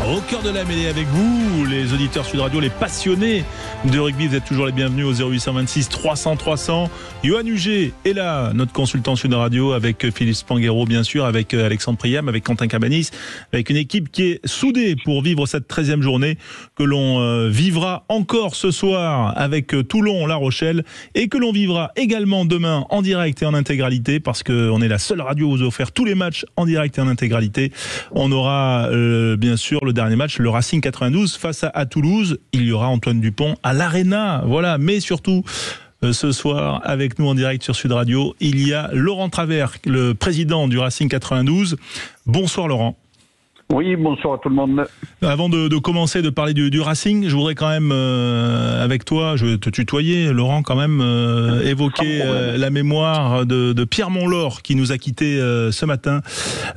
Au cœur de la mêlée avec vous, les auditeurs Sud Radio, les passionnés de rugby, vous êtes toujours les bienvenus au 0826 300 300. Yoann Huget est là, notre consultant Sud Radio, avec Philippe Spanghero bien sûr, avec Alexandre Priam, avec Quentin Cabanis, avec une équipe qui est soudée pour vivre cette 13e journée que l'on vivra encore ce soir avec Toulon-La Rochelle et que l'on vivra également demain en direct et en intégralité parce qu'on est la seule radio à vous offrir tous les matchs en direct et en intégralité. On aura bien sûr le dernier match, le Racing 92 face à Toulouse. Il y aura Antoine Dupont à l'Arena, voilà. Mais surtout, ce soir, avec nous en direct sur Sud Radio, il y a Laurent Travers, le président du Racing 92. Bonsoir Laurent. Oui, bonsoir à tout le monde. Avant de commencer de parler du Racing, je voudrais quand même, avec toi, je vais te tutoyer, Laurent, quand même, évoquer la mémoire de Pierre Monlaur qui nous a quittés ce matin.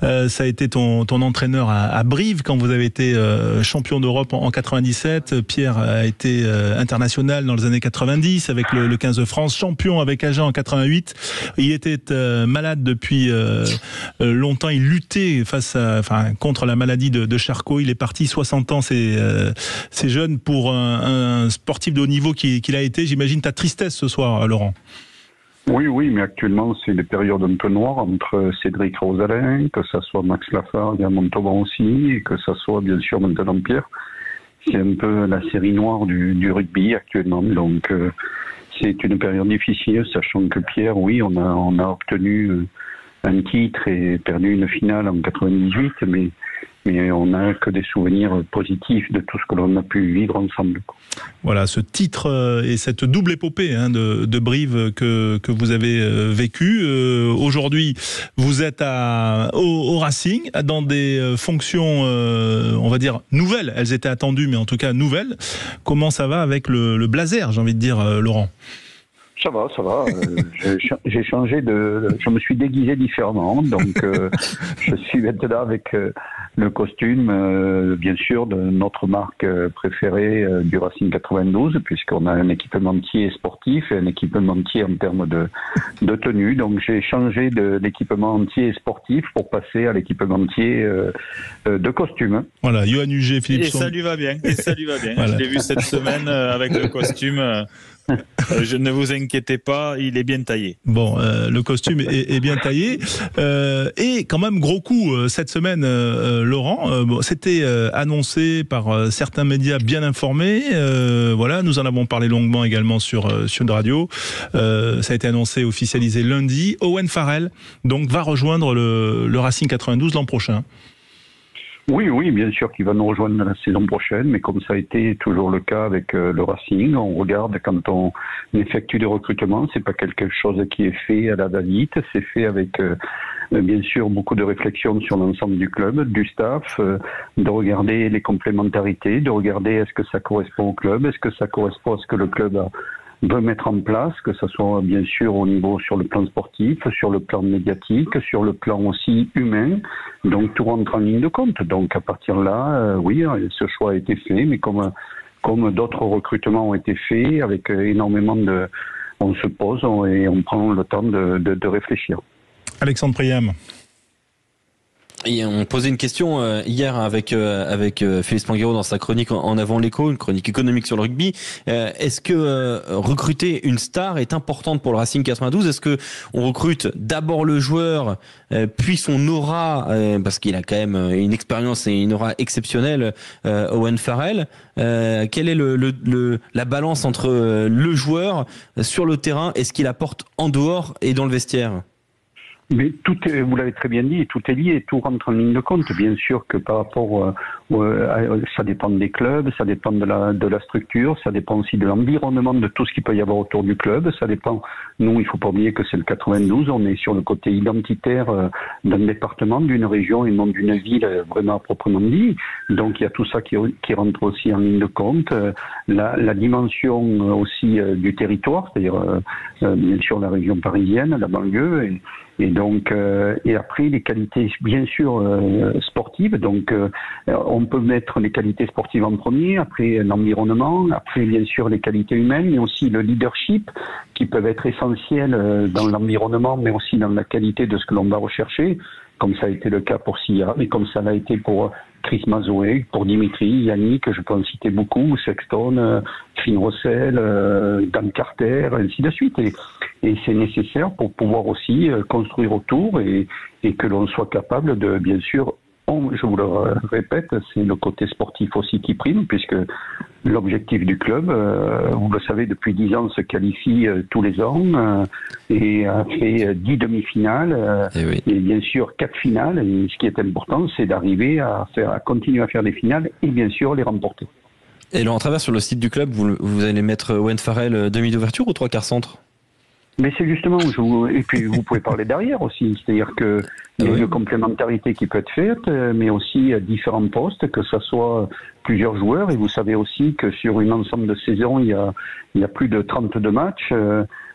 Ça a été ton entraîneur à Brive quand vous avez été champion d'Europe en 97. Pierre a été international dans les années 90 avec le 15 de France, champion avec Agen en 88. Il était malade depuis longtemps. Il luttait contre la maladie de Charcot. Il est parti 60 ans, c'est jeune pour un sportif de haut niveau qu'il a été. J'imagine ta tristesse ce soir, Laurent. Oui, mais actuellement, c'est des périodes un peu noires entre Cédric Rosalin, que ça soit Max Lafargue à Montauban aussi, et que ça soit bien sûr maintenant Pierre. C'est un peu la série noire du rugby actuellement. Donc, c'est une période difficile, sachant que Pierre, oui, on a obtenu un titre et perdu une finale en 98, mais on n'a que des souvenirs positifs de tout ce que l'on a pu vivre ensemble. Voilà, ce titre et cette double épopée de Brive que vous avez vécu. Aujourd'hui, vous êtes au Racing, dans des fonctions, on va dire, nouvelles. Elles étaient attendues, mais en tout cas nouvelles. Comment ça va avec le blazer, j'ai envie de dire, Laurent ? Ça va. J'ai changé je me suis déguisé différemment, donc je suis maintenant avec le costume, bien sûr, de notre marque préférée du Racing 92, puisqu'on a un équipementier sportif et un équipementier en termes de tenue. Donc j'ai changé de l'équipementier sportif pour passer à l'équipementier de costume. Voilà, Yoann Huget, Philippe. Et ça lui va bien. Voilà. Je l'ai vu cette semaine avec le costume. Je ne vous inquiétez pas, il est bien taillé. Bon, le costume est bien taillé. Et quand même, gros coup, cette semaine, Laurent, c'était annoncé par certains médias bien informés. Voilà, nous en avons parlé longuement également sur Sud Radio. Ça a été annoncé, officialisé lundi. Owen Farrell, donc, va rejoindre le Racing 92 l'an prochain. Oui, bien sûr qu'il va nous rejoindre la saison prochaine, mais comme ça a été toujours le cas avec le Racing, on regarde quand on effectue des recrutements, c'est pas quelque chose qui est fait à la va-vite, c'est fait avec bien sûr beaucoup de réflexion sur l'ensemble du club, du staff, de regarder les complémentarités, de regarder est-ce que ça correspond au club, est-ce que ça correspond à ce que le club veut mettre en place, que ce soit bien sûr au niveau sur le plan sportif, sur le plan médiatique, sur le plan aussi humain. Donc tout rentre en ligne de compte. Donc à partir de là, oui, ce choix a été fait, mais comme d'autres recrutements ont été faits, avec énormément on se pose et on prend le temps de réfléchir. Alexandre Priam. Et on posait une question hier avec Philippe Spanghero dans sa chronique en avant l'écho, une chronique économique sur le rugby. Est-ce que recruter une star est importante pour le Racing 92 ? Est-ce que on recrute d'abord le joueur, puis son aura, parce qu'il a quand même une expérience et une aura exceptionnelle, Owen Farrell. Quelle est la balance entre le joueur sur le terrain et ce qu'il apporte en dehors et dans le vestiaire ? Mais vous l'avez très bien dit, tout est lié, tout rentre en ligne de compte. Bien sûr que par rapport, ça dépend des clubs, ça dépend de la structure, ça dépend aussi de l'environnement, de tout ce qu'il peut y avoir autour du club. Ça dépend. Nous, il faut pas oublier que c'est le 92. On est sur le côté identitaire d'un département, d'une région et non d'une ville vraiment proprement dit. Donc il y a tout ça qui rentre aussi en ligne de compte. La dimension aussi du territoire, c'est-à-dire bien sûr la région parisienne, la banlieue. Et donc, et après les qualités, bien sûr, sportives. Donc, on peut mettre les qualités sportives en premier, après l'environnement, après bien sûr les qualités humaines, mais aussi le leadership qui peuvent être essentiels dans l'environnement, mais aussi dans la qualité de ce que l'on va rechercher. comme ça a été le cas pour Sia, mais comme ça l'a été pour Chris Mazoé, pour Dimitri, Yannick, je peux en citer beaucoup, Sexton, Finn Russell, Dan Carter, ainsi de suite. Et c'est nécessaire pour pouvoir aussi construire autour et que l'on soit capable de, bien sûr, je vous le répète, c'est le côté sportif aussi qui prime, puisque l'objectif du club, vous le savez, depuis 10 ans, se qualifie tous les ans et a fait 10 demi-finales et bien sûr 4 finales. Et ce qui est important, c'est d'arriver à continuer à faire des finales et bien sûr les remporter. Et là, en travers sur le site du club, vous allez mettre Owen Farrell demi d'ouverture ou 3/4 centre? Mais c'est justement et puis vous pouvez parler derrière aussi, c'est-à-dire que il y a une complémentarité qui peut être faite, mais aussi à différents postes, que ce soit plusieurs joueurs. Et vous savez aussi que sur une ensemble de saison, il y a plus de 32 matchs.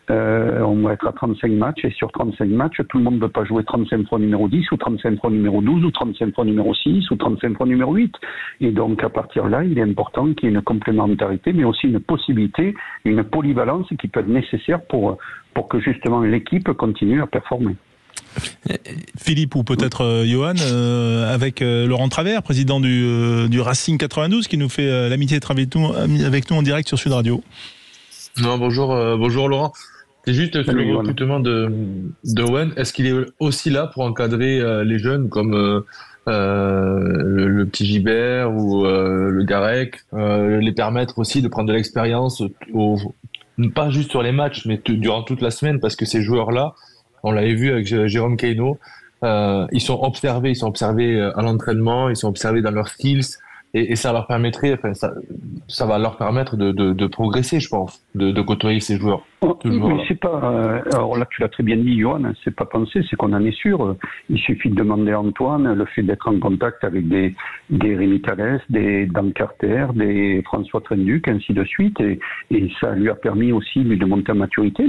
On va être à 35 matchs, et sur 35 matchs, tout le monde ne peut pas jouer 35 fois numéro 10, ou 35 fois numéro 12, ou 35 fois numéro 6, ou 35 fois numéro 8. Et donc, à partir de là, il est important qu'il y ait une complémentarité, mais aussi une possibilité, une polyvalence qui peut être nécessaire pour que justement l'équipe continue à performer. Philippe, ou peut-être Johan, avec Laurent Travers, président du Racing 92, qui nous fait l'amitié d'être avec nous en direct sur Sud Radio. Non, bonjour Laurent. C'est juste sur le recrutement de Owen. Est-ce qu'il est aussi là pour encadrer les jeunes comme le petit Gibert ou le Garec, les permettre aussi de prendre de l'expérience, pas juste sur les matchs, mais durant toute la semaine, parce que ces joueurs-là, on l'avait vu avec Jérôme Kaino, ils sont observés à l'entraînement, ils sont observés dans leurs skills. Et ça leur permettrait, ça va leur permettre de progresser, je pense, de côtoyer ces joueurs. Mais c'est pas. Alors là, tu l'as très bien dit, Johan. C'est pas pensé, c'est qu'on en est sûr. Il suffit de demander à Antoine le fait d'être en contact avec des Rémi Thalès, des Dan Carter, des François Trenduc, ainsi de suite, et ça lui a permis aussi de monter en maturité.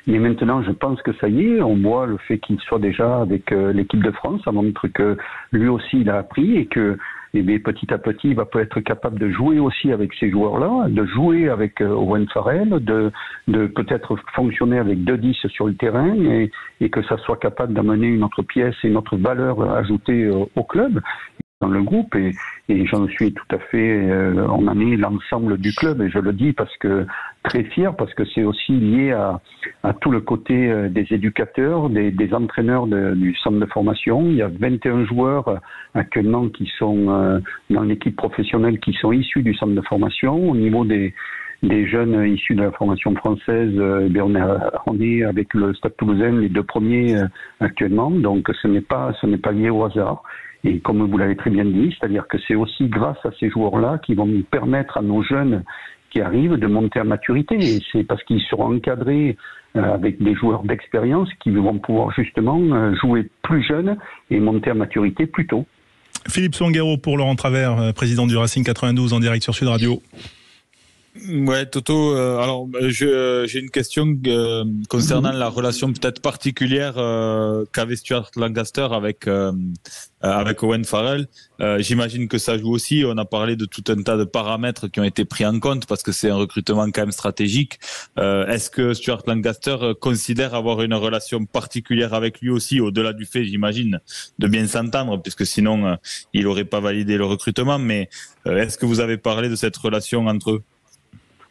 Mais maintenant, je pense que ça y est. On voit le fait qu'il soit déjà avec l'équipe de France, ça montre que lui aussi il a appris et que. Et bien, petit à petit, il va peut être capable de jouer aussi avec ces joueurs-là, de jouer avec Owen Farrell, de peut-être fonctionner avec 2-10 sur le terrain et que ça soit capable d'amener une autre pièce et une autre valeur ajoutée au club, dans le groupe. Et j'en suis tout à fait, on en est l'ensemble du club, et je le dis parce que très fier, parce que c'est aussi lié à tout le côté des éducateurs, des entraîneurs du centre de formation. Il y a 21 joueurs actuellement qui sont dans l'équipe professionnelle, qui sont issus du centre de formation. Au niveau des jeunes issus de la formation française, on est avec le Stade Toulousain les 2 premiers actuellement, donc ce n'est pas lié au hasard. Et comme vous l'avez très bien dit, c'est-à-dire que c'est aussi grâce à ces joueurs-là qui vont nous permettre à nos jeunes qui arrivent de monter à maturité. Et c'est parce qu'ils seront encadrés avec des joueurs d'expérience qui vont pouvoir justement jouer plus jeunes et monter à maturité plus tôt. Philippe Spanghero pour Laurent Travers, président du Racing 92 en direct sur Sud Radio. Ouais, Toto. Alors, j'ai une question concernant la relation peut-être particulière qu'avait Stuart Lancaster avec Owen Farrell. J'imagine que ça joue aussi. On a parlé de tout un tas de paramètres qui ont été pris en compte parce que c'est un recrutement quand même stratégique. Est-ce que Stuart Lancaster considère avoir une relation particulière avec lui aussi, au-delà du fait, j'imagine, de bien s'entendre, puisque sinon il n'aurait pas validé le recrutement. Mais est-ce que vous avez parlé de cette relation entre eux?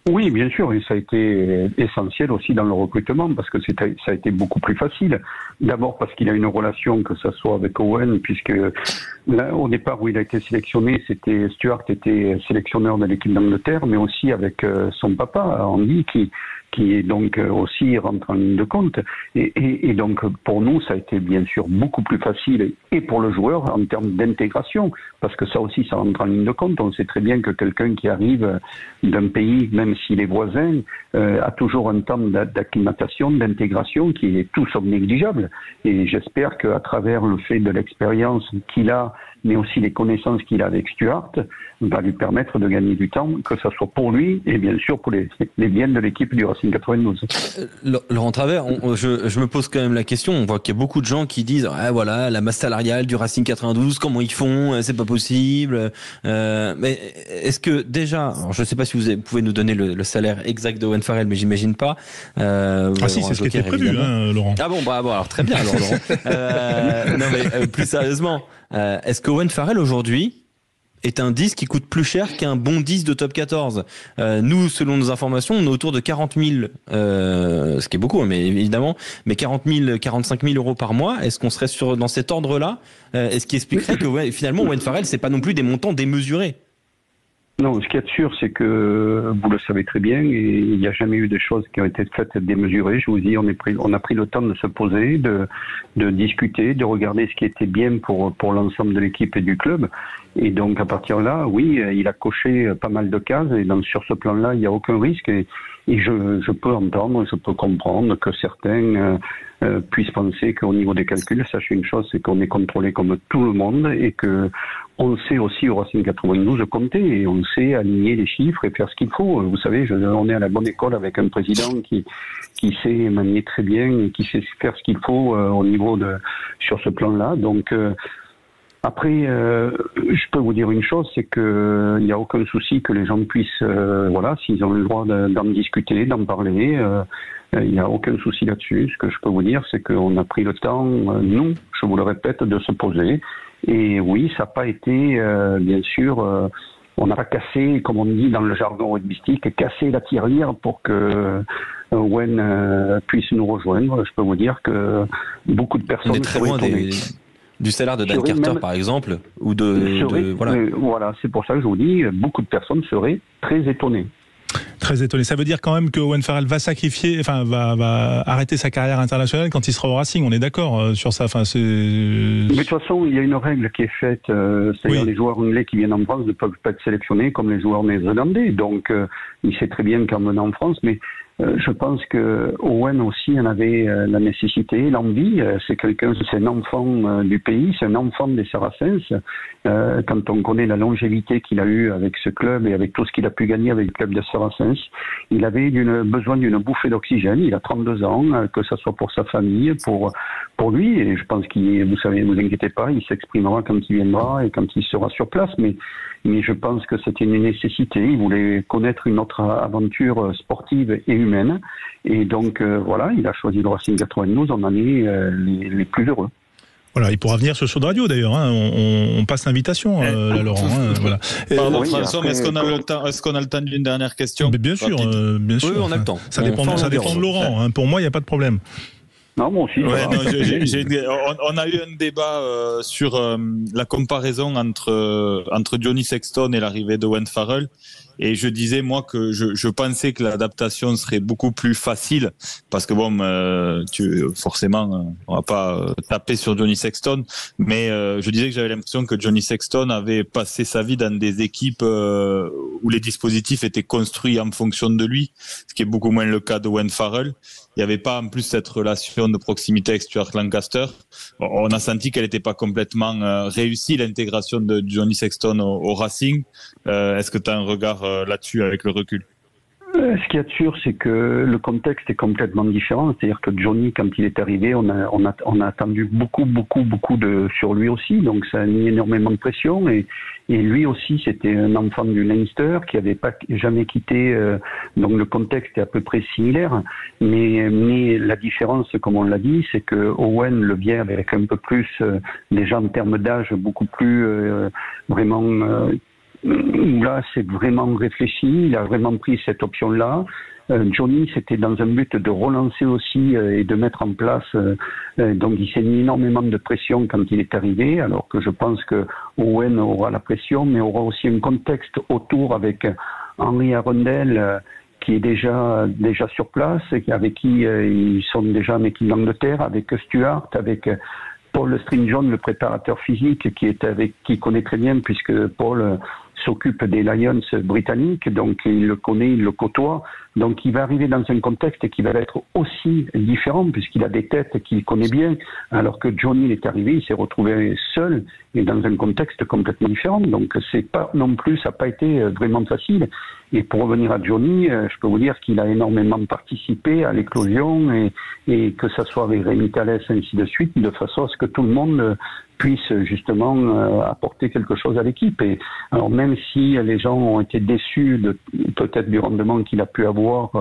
Oui, bien sûr, et ça a été essentiel aussi dans le recrutement, parce que ça a été beaucoup plus facile. D'abord parce qu'il a une relation, que ce soit avec Owen, puisque là, au départ où il a été sélectionné, Stuart était sélectionneur de l'équipe d'Angleterre, mais aussi avec son papa, Andy, qui est donc aussi rentre en ligne de compte. Et donc pour nous, ça a été bien sûr beaucoup plus facile, et pour le joueur en termes d'intégration, parce que ça aussi, ça rentre en ligne de compte. On sait très bien que quelqu'un qui arrive d'un pays, même s'il est voisin, a toujours un temps d'acclimatation, d'intégration qui est tout sauf négligeable. Et j'espère qu'à travers le fait de l'expérience qu'il a mais aussi les connaissances qu'il a avec Stuart, va lui permettre de gagner du temps, que ce soit pour lui et bien sûr pour les biens de l'équipe du Racing 92. Laurent Travers, je me pose quand même la question, on voit qu'il y a beaucoup de gens qui disent voilà, la masse salariale du Racing 92, comment ils font, c'est pas possible. Mais est-ce que déjà, alors je ne sais pas si vous pouvez nous donner le salaire exact de Owen Farrell, mais j'imagine pas. Si, c'est ce qui était prévu, Laurent. Ah bon, alors très bien, alors, Laurent. Non mais plus sérieusement, est-ce que Owen Farrell aujourd'hui est un 10 qui coûte plus cher qu'un bon 10 de top 14. Nous, selon nos informations, on est autour de 40 000, ce qui est beaucoup, mais évidemment, mais 40 000, 45 000 euros par mois. Est-ce qu'on serait dans cet ordre-là? Est-ce qui expliquerait que finalement, Owen Farrell, c'est pas non plus des montants démesurés? Non, ce qu'il y a de sûr, c'est que vous le savez très bien, et il n'y a jamais eu de choses qui ont été faites démesurées. Je vous dis, on a pris le temps de se poser, de discuter, de regarder ce qui était bien pour l'ensemble de l'équipe et du club. Et donc, à partir de là, oui, il a coché pas mal de cases, et sur ce plan-là, il n'y a aucun risque. Et je peux entendre, je peux comprendre que certains puissent penser qu'au niveau des calculs, sachez une chose, c'est qu'on est contrôlé comme tout le monde, et que on sait aussi au Racing 92 compter, et on sait aligner les chiffres et faire ce qu'il faut. Vous savez, on est à la bonne école avec un président qui sait manier très bien et qui sait faire ce qu'il faut au niveau sur ce plan-là. Donc après, je peux vous dire une chose, c'est que il n'y a aucun souci que les gens puissent, s'ils ont le droit d'en discuter, d'en parler, il n'y a aucun souci là-dessus. Ce que je peux vous dire, c'est qu'on a pris le temps, nous, je vous le répète, de se poser. Et oui, ça n'a pas été, bien sûr, on n'a pas cassé, comme on dit dans le jargon rugbystique, cassé la tirelire pour que Owen puisse nous rejoindre. Je peux vous dire que beaucoup de personnes... On est très loin du salaire de Dan Carter, par exemple, ou voilà, c'est pour ça que je vous dis, beaucoup de personnes seraient très étonnées. Très étonné. Ça veut dire quand même que Owen Farrell va va arrêter sa carrière internationale quand il sera au Racing. On est d'accord sur ça. Mais de toute façon, il y a une règle qui est faite. C'est-à-dire les joueurs anglais qui viennent en France ne peuvent pas être sélectionnés comme les joueurs néerlandais. Donc, il sait très bien qu'en venant en France, mais je pense que Owen aussi en avait la nécessité, l'envie. C'est un enfant du pays, c'est un enfant des Saracens. Quand on connaît la longévité qu'il a eue avec ce club et avec tout ce qu'il a pu gagner avec le club des Saracens, il avait besoin d'une bouffée d'oxygène. Il a 32 ans, que ce soit pour sa famille, pour lui. Et je pense vous inquiétez pas, il s'exprimera quand il viendra et quand il sera sur place. Mais je pense que c'était une nécessité. Il voulait connaître une autre aventure sportive et humaine. Et donc, il a choisi le Racing 92. On en est les plus heureux. Voilà, il pourra venir sur Sud Radio d'ailleurs. On passe l'invitation, là, Laurent. Voilà. Pardon, François, mais est-ce qu'on a le temps? Est-ce qu'on a le temps d'une dernière question? Mais bien sûr, bien sûr. Oui, on a le temps. Ça dépend de Laurent. Pour moi, il n'y a pas de problème. Non, moi aussi. On a eu un débat sur la comparaison entre Johnny Sexton et l'arrivée d'Owen Farrell. Et je disais, moi, que je pensais que l'adaptation serait beaucoup plus facile parce que forcément, on va pas taper sur Johnny Sexton, mais je disais que j'avais l'impression que Johnny Sexton avait passé sa vie dans des équipes où les dispositifs étaient construits en fonction de lui, ce qui est beaucoup moins le cas d'Owen Farrell. Il n'y avait pas en plus cette relation de proximité avec Stuart Lancaster. On a senti qu'elle n'était pas complètement réussie, l'intégration de Johnny Sexton au Racing. Est-ce que tu as un regard là-dessus avec le recul? Ce qu'il y a de sûr, c'est que le contexte est complètement différent. C'est-à-dire que Johnny, quand il est arrivé, on a attendu beaucoup sur lui aussi. Donc ça a mis énormément de pression. Et lui aussi, c'était un enfant du Leinster qui n'avait pas jamais quitté. Donc le contexte est à peu près similaire. Mais la différence, comme on l'a dit, c'est que Owen le vient avec un peu plus, déjà en termes d'âge, beaucoup plus vraiment... Là, c'est vraiment réfléchi. Il a vraiment pris cette option-là. Johnny, c'était dans un but de relancer aussi et de mettre en place. Donc, il s'est mis énormément de pression quand il est arrivé, alors que je pense que Owen aura la pression, mais aura aussi un contexte autour avec Henry Arundel, qui est déjà sur place, avec qui ils sont déjà en équipe d'Angleterre, avec Stuart, avec Paul Stringjohn, le préparateur physique, qui connaît très bien, puisque Paul s'occupe des Lions britanniques, donc il le connaît, il le côtoie. Donc il va arriver dans un contexte qui va être aussi différent puisqu'il a des têtes qu'il connaît bien, alors que Johnny est arrivé, il s'est retrouvé seul et dans un contexte complètement différent. Donc c'est pas non plus, ça n'a pas été vraiment facile. Et pour revenir à Johnny, je peux vous dire qu'il a énormément participé à l'éclosion et que ça soit avec Rémi Thalès ainsi de suite, de façon à ce que tout le monde puisse justement apporter quelque chose à l'équipe. Et alors même si les gens ont été déçus peut-être du rendement qu'il a pu avoir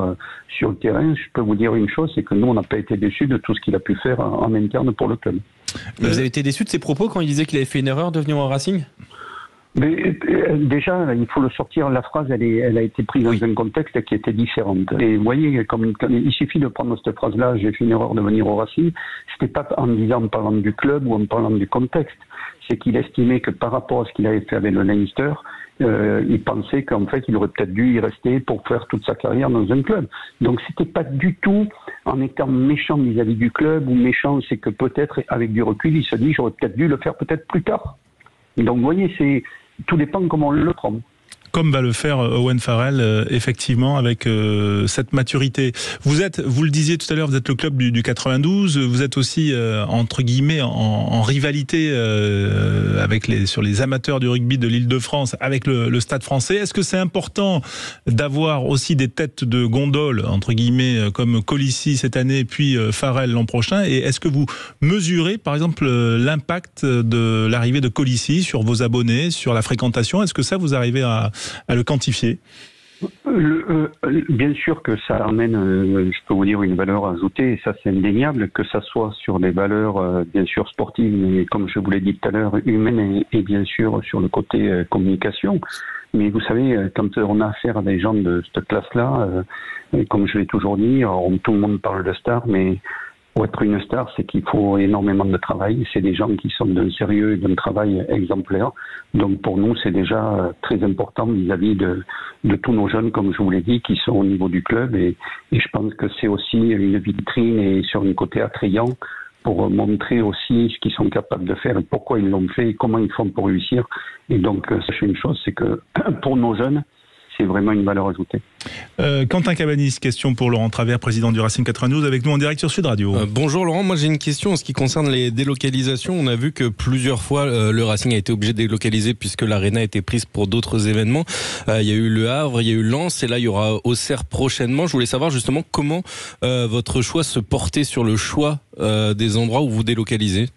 sur le terrain, je peux vous dire une chose, c'est que nous on n'a pas été déçus de tout ce qu'il a pu faire en interne pour le club. Vous avez été déçu de ses propos quand il disait qu'il avait fait une erreur de venir au Racing ? Mais déjà, il faut le sortir. La phrase, elle a été prise dans un contexte qui était différent. Et vous voyez, comme il suffit de prendre cette phrase-là, j'ai fait une erreur de venir au Racing. C'était pas en parlant du club ou en parlant du contexte. C'est qu'il estimait que par rapport à ce qu'il avait fait avec le Leinster, il pensait qu'en fait, il aurait peut-être dû y rester pour faire toute sa carrière dans un club. Donc, c'était pas du tout en étant méchant vis-à-vis du club ou méchant, c'est que peut-être avec du recul, il se dit j'aurais peut-être dû le faire peut-être plus tard. Donc, vous voyez, tout dépend comment on le prend. Comme va le faire Owen Farrell, effectivement, avec cette maturité. Vous le disiez tout à l'heure, vous êtes le club du 92, vous êtes aussi, entre guillemets, en rivalité sur les amateurs du rugby de l'Île-de-France, avec le Stade français. Est-ce que c'est important d'avoir aussi des têtes de gondole, entre guillemets, comme Colissi cette année, puis Farrell l'an prochain? Et est-ce que vous mesurez, par exemple, l'impact de l'arrivée de Colissi sur vos abonnés, sur la fréquentation? Est-ce que ça, vous arrivez à le quantifier? Bien sûr que ça amène, je peux vous dire, une valeur ajoutée, et ça c'est indéniable, que ça soit sur des valeurs bien sûr sportives, mais comme je vous l'ai dit tout à l'heure, humaines et bien sûr sur le côté communication. Mais vous savez, quand on a affaire à des gens de cette classe-là, comme je l'ai toujours dit, tout le monde parle de stars, mais pour être une star, c'est qu'il faut énormément de travail. C'est des gens qui sont d'un sérieux et d'un travail exemplaire. Donc pour nous, c'est déjà très important vis-à-vis de tous nos jeunes, comme je vous l'ai dit, qui sont au niveau du club. Et je pense que c'est aussi une vitrine et sur un côté attrayant pour montrer aussi ce qu'ils sont capables de faire et pourquoi ils l'ont fait et comment ils font pour réussir. Et donc, sachez une chose, c'est que pour nos jeunes, c'est vraiment une valeur ajoutée. Quentin Cabanis, question pour Laurent Travers, président du Racing 92, avec nous en direct sur Sud Radio. Bonjour Laurent, moi j'ai une question en ce qui concerne les délocalisations. On a vu que plusieurs fois le Racing a été obligé de délocaliser puisque l'Arena a été prise pour d'autres événements. Il y a eu Le Havre, il y a eu Lens et là il y aura Auxerre prochainement. Je voulais savoir justement comment votre choix se portait sur le choix des endroits où vous délocalisez.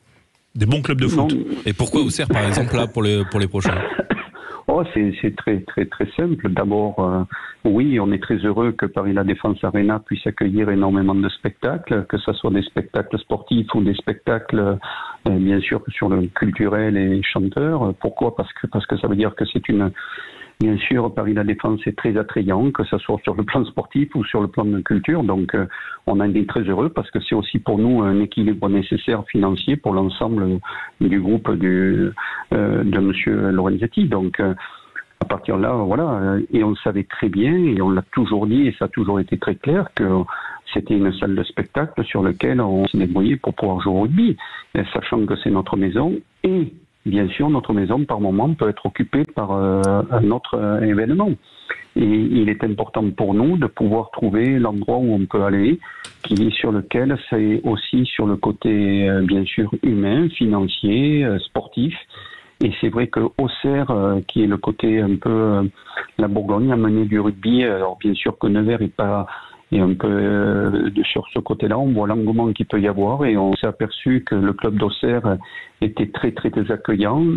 Des bons clubs de foot. Et pourquoi Auxerre par exemple là pour les prochains? C'est très très très simple. D'abord, oui, on est très heureux que Paris La Défense Arena puisse accueillir énormément de spectacles, que ce soit des spectacles sportifs ou des spectacles, bien sûr, sur le culturel et chanteurs. Pourquoi ? Parce que ça veut dire que bien sûr, Paris La Défense est très attrayant, que ce soit sur le plan sportif ou sur le plan de culture. Donc, on en est très heureux parce que c'est aussi pour nous un équilibre nécessaire financier pour l'ensemble du groupe de Monsieur Lorenzetti. Donc, à partir de là, voilà. Et on le savait très bien et on l'a toujours dit et ça a toujours été très clair que c'était une salle de spectacle sur laquelle on s'est débrouillé pour pouvoir jouer au rugby, sachant que c'est notre maison et bien sûr, notre maison, par moment, peut être occupée par un autre événement. Et il est important pour nous de pouvoir trouver l'endroit où on peut aller, sur lequel c'est aussi sur le côté, bien sûr, humain, financier, sportif. Et c'est vrai que Auxerre, qui est le côté un peu la Bourgogne, a mené du rugby. Alors bien sûr que Nevers est pas... Et un peu sur ce côté-là, on voit l'engouement qu'il peut y avoir et on s'est aperçu que le club d'Auxerre était très très très accueillant,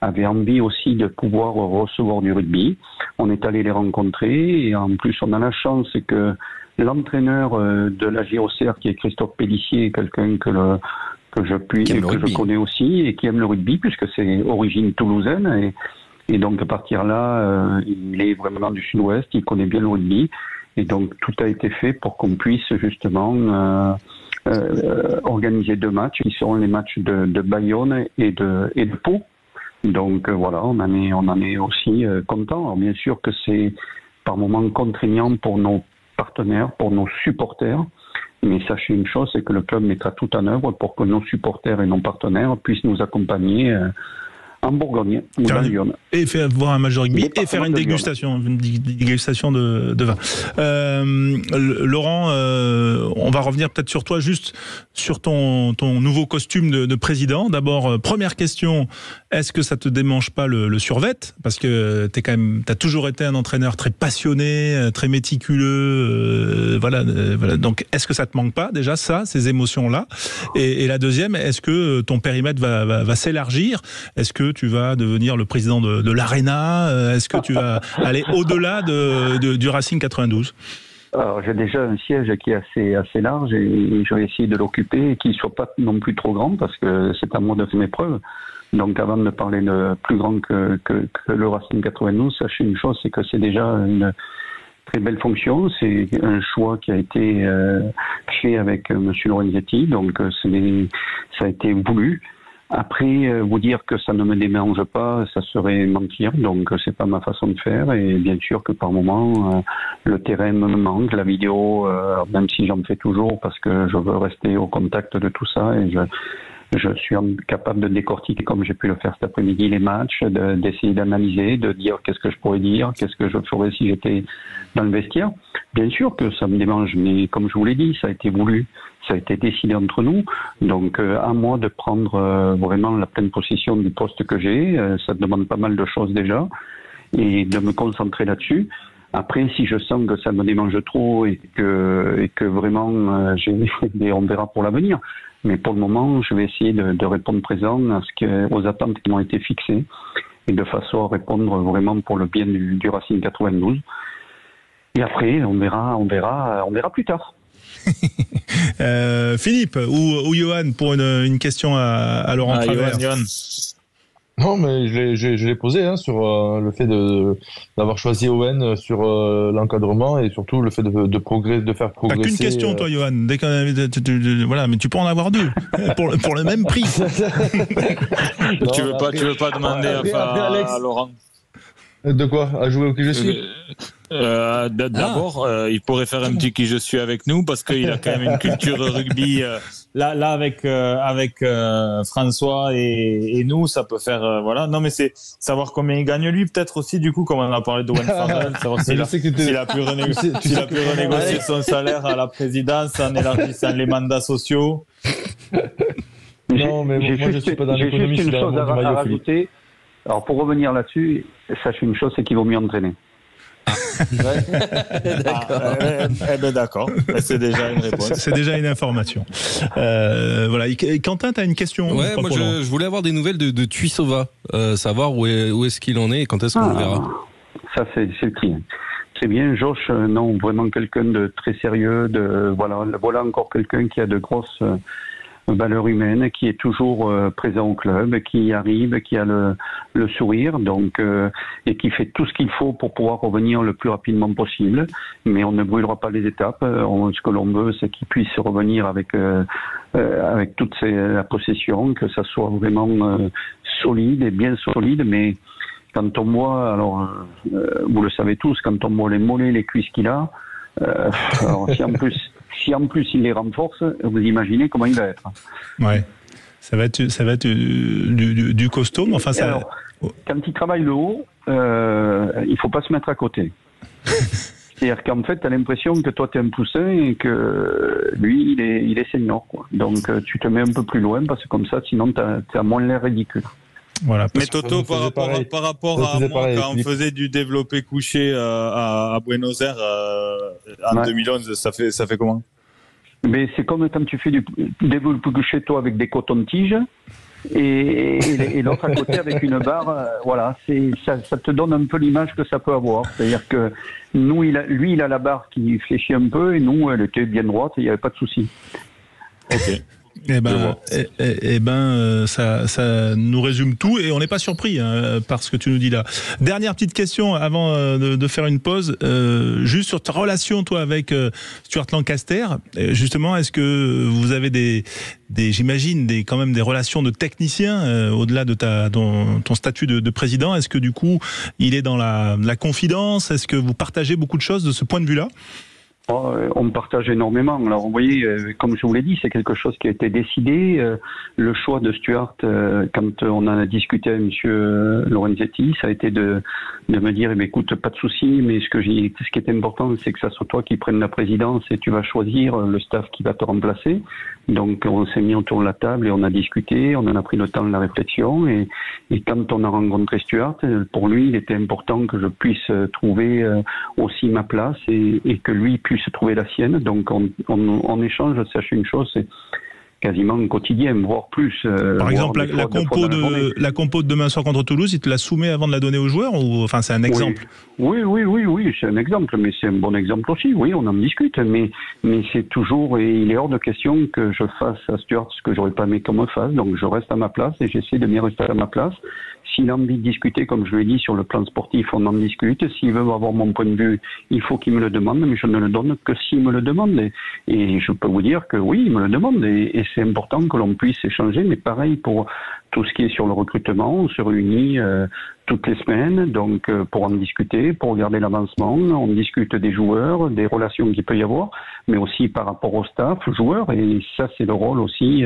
avait envie aussi de pouvoir recevoir du rugby. On est allé les rencontrer et en plus on a la chance que l'entraîneur de l'AG Auxerre, qui est Christophe Pellissier, quelqu'un que je connais aussi et qui aime le rugby puisque c'est origine toulousaine et donc à partir là, il est vraiment du sud-ouest, il connaît bien le rugby. Et donc, tout a été fait pour qu'on puisse justement organiser 2 matchs, qui seront les matchs de Bayonne et de Pau. Donc, voilà, on en est aussi content. Alors, bien sûr que c'est par moments contraignant pour nos partenaires, pour nos supporters. Mais sachez une chose, c'est que le club mettra tout en œuvre pour que nos supporters et nos partenaires puissent nous accompagner en Bourgogne ou dans Lyon. Et faire voir un match de rugby et faire une dégustation de vin. Laurent, on va revenir peut-être sur toi, juste sur ton nouveau costume de président. D'abord, première question, est-ce que ça te démange pas le survêt? Parce que t'as toujours été un entraîneur très passionné, très méticuleux, voilà. Donc, est-ce que ça te manque pas déjà ça, ces émotions-là? Et la deuxième, est-ce que ton périmètre va s'élargir? Est-ce que tu vas devenir le président de l'Arena? Est-ce que tu vas aller au-delà du Racing 92? Alors, j'ai déjà un siège qui est assez large et je vais essayer de l'occuper et qu'il ne soit pas non plus trop grand parce que c'est à moi de faire mes preuves. Donc, avant de parler de plus grand que le Racing 92, sachez une chose, c'est que c'est déjà une très belle fonction. C'est un choix qui a été fait avec M. Lorenzetti, donc ça a été voulu. Après, vous dire que ça ne me démange pas, ça serait mentir, donc c'est pas ma façon de faire. Et bien sûr que par moment, le terrain me manque, la vidéo, même si j'en fais toujours parce que je veux rester au contact de tout ça et je suis capable de décortiquer, comme j'ai pu le faire cet après-midi, les matchs, d'essayer d'analyser, de dire qu'est-ce que je pourrais dire, qu'est-ce que je ferais si j'étais dans le vestiaire. Bien sûr que ça me démange, mais comme je vous l'ai dit, ça a été voulu, ça a été décidé entre nous. Donc, à moi de prendre vraiment la pleine possession du poste que j'ai. Ça demande pas mal de choses déjà, et de me concentrer là-dessus. Après, si je sens que ça me démange trop et que vraiment, on verra pour l'avenir. Mais pour le moment, je vais essayer de répondre présent aux attentes qui m'ont été fixées et de façon à répondre vraiment pour le bien du Racing 92. Et après, on verra plus tard. Philippe ou Johan pour une question à Laurent Travers. Johan. Non, mais je l'ai posé sur le fait d'avoir choisi Owen sur l'encadrement et surtout le fait de faire progresser. T'as qu'une question, toi, Johan. Dès voilà, mais tu peux en avoir deux pour le même prix. Non, tu veux pas demander à Laurent. De quoi? À jouer au qui je suis? D'abord, il pourrait faire un petit qui je suis avec nous parce qu'il a quand même une culture rugby. Là avec François et nous, ça peut faire voilà. Non, mais c'est savoir combien il gagne lui, peut-être aussi du coup, comme on a parlé de Owen Farrell, savoir s'il a pu renégocier son salaire à la présidence en élargissant les mandats sociaux. Non, mais moi je suis pas dans l'économie, je suis dans le maillot, Philippe. Alors, pour revenir là-dessus, sachez une chose, c'est qu'il vaut mieux entraîner. D'accord. C'est déjà une réponse. C'est déjà une information. Voilà. Et Quentin, tu as une question? Ouais, moi je voulais avoir des nouvelles de Tuisova, savoir où est-ce qu'il en est et quand est-ce qu'on le verra. Ça, c'est le client. C'est bien, Josh, non, vraiment quelqu'un de très sérieux. Voilà encore quelqu'un qui a de grosses valeur humaine, qui est toujours présent au club, qui arrive, qui a le sourire, donc et qui fait tout ce qu'il faut pour pouvoir revenir le plus rapidement possible. Mais on ne brûlera pas les étapes. Ce que l'on veut, c'est qu'il puisse revenir avec toute la possession, que ça soit vraiment solide et bien solide. Mais quand on voit, alors vous le savez tous, quand on voit les mollets, les cuisses qu'il a, alors si en plus il les renforce, vous imaginez comment il va être. Ouais, ça va être du costaud, mais enfin ça. Alors, quand il travaille le haut, il faut pas se mettre à côté. C'est-à-dire qu'en fait, tu as l'impression que toi tu es un poussin et que lui il est senior, quoi. Donc tu te mets un peu plus loin parce que comme ça, sinon tu as moins l'air ridicule. Voilà, mais Toto, par rapport à moi, quand on faisait du développé couché à Buenos Aires en 2011, ça fait comment? Mais c'est comme quand tu fais du développé couché, toi, avec des cotons-tiges et l'autre à côté avec une barre. Voilà, ça te donne un peu l'image que ça peut avoir. C'est-à-dire que lui, il a la barre qui fléchit un peu et nous, elle était bien droite et il n'y avait pas de souci. Ok. Ça nous résume tout et on n'est pas surpris par ce que tu nous dis là. Dernière petite question avant de faire une pause, juste sur ta relation toi avec Stuart Lancaster. Justement, est-ce que vous avez j'imagine quand même des relations de technicien au-delà de ton statut de président? Est-ce que du coup il est dans la confidence? Est-ce que vous partagez beaucoup de choses de ce point de vue-là? On partage énormément. Alors, vous voyez, comme je vous l'ai dit, c'est quelque chose qui a été décidé. Le choix de Stuart, quand on en a discuté avec M. Lorenzetti, ça a été de me dire, écoute, pas de souci, mais ce qui est important, c'est que ça soit toi qui prenne la présidence et tu vas choisir le staff qui va te remplacer. Donc, on s'est mis autour de la table et on a discuté, on en a pris le temps de la réflexion. Et quand on a rencontré Stuart, pour lui, il était important que je puisse trouver aussi ma place et que lui puisse trouver la sienne. Donc, on échange, sachez une chose, c'est quasiment quotidien, voire plus. Par exemple, la compo de demain soir contre Toulouse, il te la soumet avant de la donner aux joueurs ou enfin c'est un exemple? Oui, c'est un exemple, mais c'est un bon exemple aussi. Oui, on en discute, mais c'est toujours, et il est hors de question que je fasse à Stuart ce que j'aurais pas aimé qu'on me fasse. Donc je reste à ma place et j'essaie de bien rester à ma place. S'il a envie de discuter, comme je l'ai dit, sur le plan sportif, on en discute. S'il veut avoir mon point de vue, il faut qu'il me le demande, mais je ne le donne que s'il me le demande. Et je peux vous dire que oui, il me le demande, et c'est important que l'on puisse échanger, mais pareil pour tout ce qui est sur le recrutement, on se réunit toutes les semaines, donc pour en discuter, pour regarder l'avancement, on discute des joueurs, des relations qu'il peut y avoir, mais aussi par rapport au staff, joueurs, et ça c'est le rôle aussi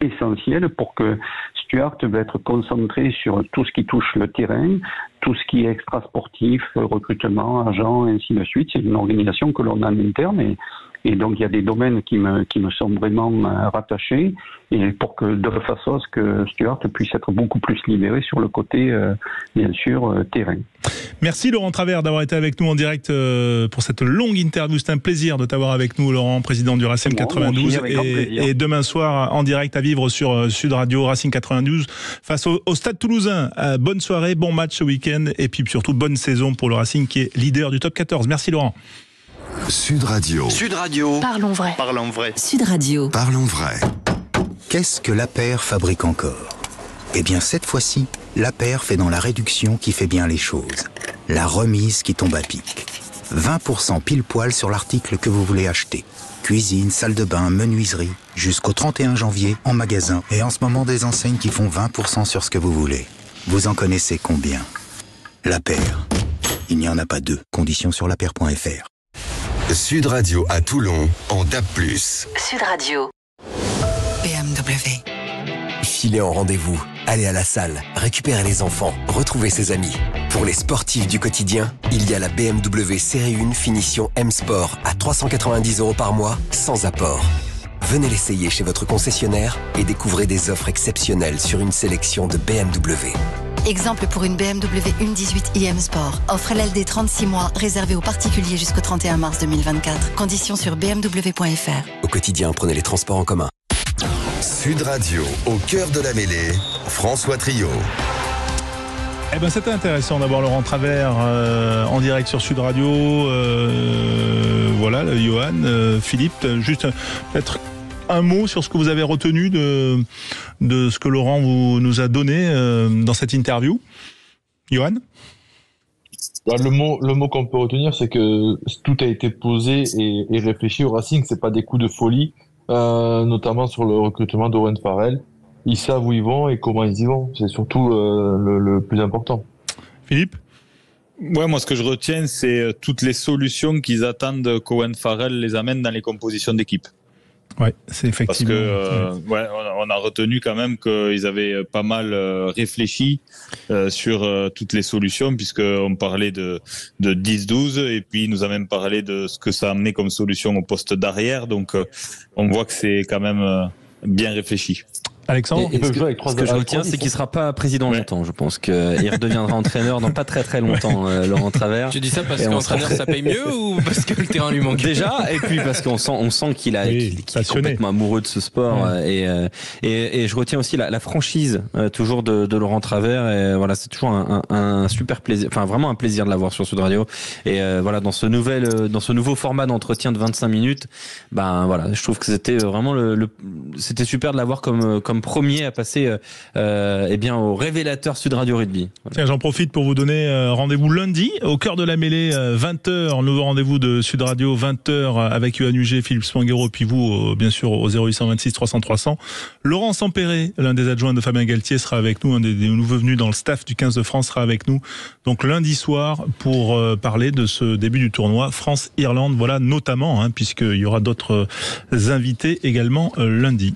essentiel pour que Stuart va être concentré sur tout ce qui touche le terrain, tout ce qui est extra-sportif, recrutement, agent, ainsi de suite. C'est une organisation que l'on a en interne et donc il y a des domaines qui me sont vraiment rattachés, et pour que de façon à ce que Stuart puisse être beaucoup plus libéré sur le côté bien sûr terrain. Merci Laurent Travers d'avoir été avec nous en direct pour cette longue interview. C'est un plaisir de t'avoir avec nous, Laurent, président du Racing 92, et demain soir en direct à vivre sur Sud Radio, Racing 92 face au Stade Toulousain. Bonne soirée, bon match ce week-end et puis surtout bonne saison pour le Racing qui est leader du top 14. Merci Laurent. Sud Radio. Sud Radio. Parlons vrai. Parlons vrai. Sud Radio. Parlons vrai. Qu'est-ce que l'APER fabrique encore? Eh bien, cette fois-ci, l'APER fait dans la réduction qui fait bien les choses. La remise qui tombe à pic. 20% pile poil sur l'article que vous voulez acheter. Cuisine, salle de bain, menuiserie. Jusqu'au 31 janvier, en magasin. Et en ce moment, des enseignes qui font 20% sur ce que vous voulez. Vous en connaissez combien? l'APER. Il n'y en a pas deux. Conditions sur l'aper.fr. Sud Radio à Toulon en DAB+. Sud Radio. BMW. Filez en rendez-vous, allez à la salle, récupérez les enfants, retrouvez ses amis. Pour les sportifs du quotidien, il y a la BMW Série 1 Finition M Sport à 390 € par mois, sans apport. Venez l'essayer chez votre concessionnaire et découvrez des offres exceptionnelles sur une sélection de BMW. Exemple pour une BMW 1.18 iM Sport. Offre LLD 36 mois, réservée aux particuliers jusqu'au 31 mars 2024. Conditions sur bmw.fr. Au quotidien, prenez les transports en commun. Sud Radio, au cœur de la mêlée, François Trio. Eh ben, c'était intéressant d'avoir Laurent Travers en direct sur Sud Radio. Voilà, Johan, Philippe, juste peut-être un mot sur ce que vous avez retenu de ce que Laurent nous a donné dans cette interview. Johan ? Le mot qu'on peut retenir, c'est que tout a été posé et réfléchi au Racing. C'est pas des coups de folie, notamment sur le recrutement d'Owen Farrell. Ils savent où ils vont et comment ils y vont. C'est surtout le plus important. Philippe ? Ouais, moi, ce que je retiens, c'est toutes les solutions qu'ils attendent qu'Owen Farrell les amène dans les compositions d'équipe. Ouais, c'est effectivement. Parce que on a retenu quand même qu'ils avaient pas mal réfléchi sur toutes les solutions, puisqu'on parlait de 10-12 et puis il nous a même parlé de ce que ça a amené comme solution au poste d'arrière. Donc on voit que c'est quand même bien réfléchi. Alexandre, ce que je retiens, c'est qu'il ne sera pas président longtemps. Je pense qu'il redeviendra entraîneur dans pas très très longtemps, Laurent Travers. Tu dis ça parce qu'entraîneur ça paye mieux ou parce que le terrain lui manque? Déjà, et puis parce qu'on sent qu'il est complètement amoureux de ce sport. Et je retiens aussi la franchise toujours de Laurent Travers. Et voilà, c'est toujours un super plaisir, enfin vraiment un plaisir de l'avoir sur Sud Radio. Et voilà, dans ce nouveau format d'entretien de 25 minutes, ben voilà, je trouve que c'était vraiment c'était super de l'avoir comme comme premier à passer au révélateur Sud Radio Rugby. Voilà. Tiens, j'en profite pour vous donner rendez-vous lundi au cœur de la mêlée, 20h, nouveau rendez-vous de Sud Radio, 20h avec Yoann Huget, Philippe Spanghero, puis vous, bien sûr, au 0826 300 300. Laurent Sampéré, l'un des adjoints de Fabien Galtier, sera avec nous, un des nouveaux venus dans le staff du 15 de France sera avec nous. Donc lundi soir pour parler de ce début du tournoi France-Irlande, voilà notamment, puisqu'il y aura d'autres invités également lundi.